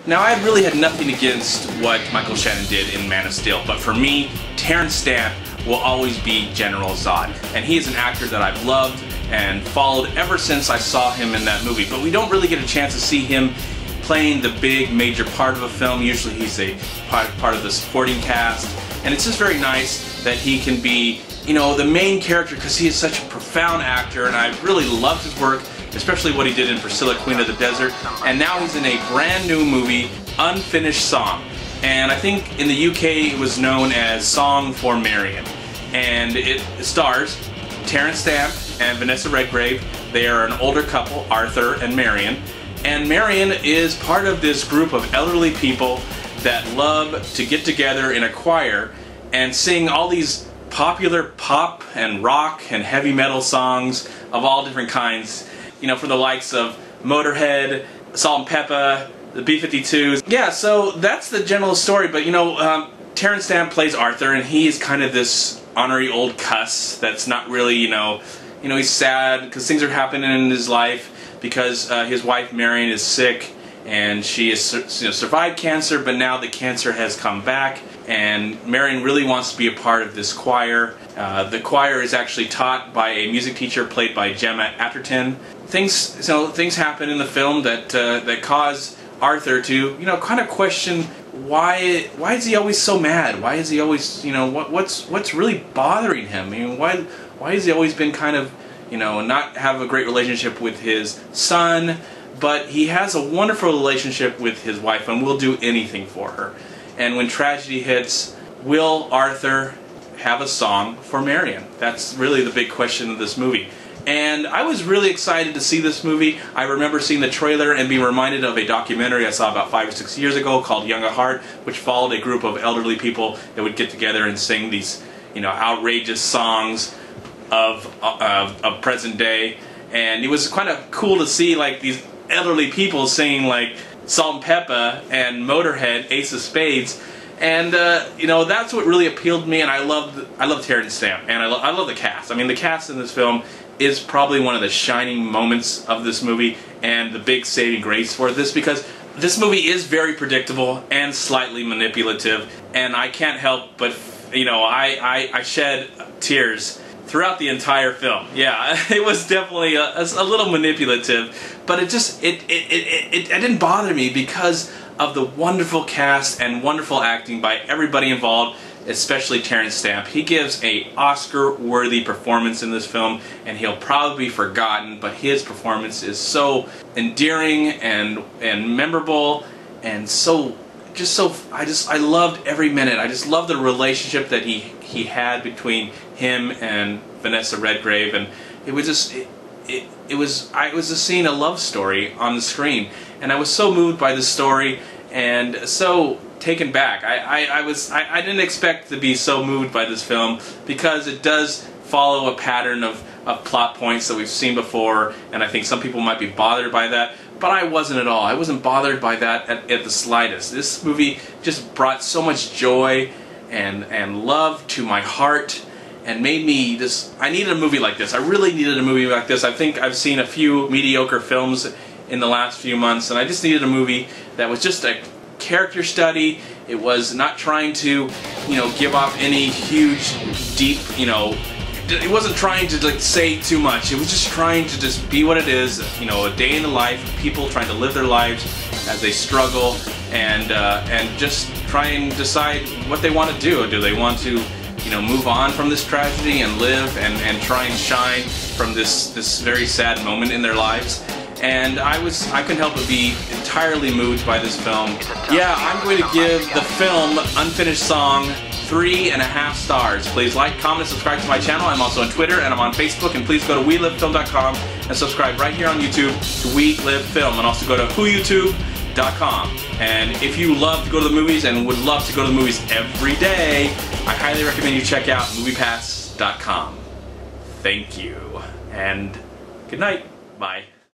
Now, I really had nothing against what Michael Shannon did in Man of Steel, but for me, Terrence Stamp will always be General Zod. And he is an actor that I've loved and followed ever since I saw him in that movie. But we don't really get a chance to see him playing the big major part of a film. Usually he's a part of the supporting cast. And it's just very nice that he can be, you know, the main character, because he is such a profound actor, and I really loved his work, especially what he did in Priscilla, Queen of the Desert. And now he's in a brand new movie, Unfinished Song. And I think in the UK it was known as Song for Marion. And it stars Terrence Stamp and Vanessa Redgrave. They are an older couple, Arthur and Marion. And Marion is part of this group of elderly people that love to get together in a choir and sing all these popular pop and rock and heavy metal songs of all different kinds. You know, for the likes of Motorhead, Salt-N-Pepa, the B-52s. Yeah, so that's the general story, but you know, Terrence Stamp plays Arthur, and he is kind of this ornery old cuss that's not really, you know, he's sad because things are happening in his life because his wife Marion is sick, and she has survived cancer, but now the cancer has come back, and Marion really wants to be a part of this choir. The choir is actually taught by a music teacher played by Gemma Atherton. Things happen in the film that cause Arthur to, you know, kind of question why is he always so mad? Why is he always, you know, what's really bothering him? I mean, why has he always been kind of, you know, not have a great relationship with his son, but he has a wonderful relationship with his wife and will do anything for her. And when tragedy hits, will Arthur have a song for Marion? That's really the big question of this movie. And I was really excited to see this movie. I remember seeing the trailer and being reminded of a documentary I saw about 5 or 6 years ago called Young at Heart, which followed a group of elderly people that would get together and sing these, you know, outrageous songs of present day. And it was kind of cool to see like these elderly people singing like Salt-N-Pepa and Motorhead, Ace of Spades. And you know, that's what really appealed to me, and I love Terrence Stamp, and I love the cast. I mean, the cast in this film is probably one of the shining moments of this movie and the big saving grace for this, because this movie is very predictable and slightly manipulative, and I can't help but, you know, I shed tears throughout the entire film. Yeah, it was definitely a little manipulative, but it didn't bother me because of the wonderful cast and wonderful acting by everybody involved, especially Terrence Stamp. He gives a Oscar-worthy performance in this film, and he'll probably be forgotten, but his performance is so endearing and memorable, and I loved every minute. I just loved the relationship that he had between him and Vanessa Redgrave, and it was just it was just seeing a love story on the screen, and I was so moved by the story and so taken back. I didn't expect to be so moved by this film, because it does follow a pattern of plot points that we've seen before, and I think some people might be bothered by that, but I wasn't at all. I wasn't bothered by that at the slightest. This movie just brought so much joy and love to my heart, and made me I needed a movie like this. I really needed a movie like this. I think I've seen a few mediocre films in the last few months, and I just needed a movie that was just a character study. It was not trying to, you know, give off any huge, deep, you know, it wasn't trying to like say too much. It was just trying to just be what it is, you know, a day in the life of people trying to live their lives as they struggle, and just try and decide what they want to do. Do they want to, you know, move on from this tragedy and live and try and shine from this very sad moment in their lives? And I couldn't help but be entirely moved by this film. Yeah, I'm going to give the film Unfinished Song 3.5 stars. Please like, comment, and subscribe to my channel. I'm also on Twitter and I'm on Facebook, and please go to WeLiveFilm.com and subscribe right here on YouTube to We Live Film, and also go to WhoYouTube.com. And if you love to go to the movies and would love to go to the movies every day, I highly recommend you check out MoviePass.com. Thank you, and good night. Bye.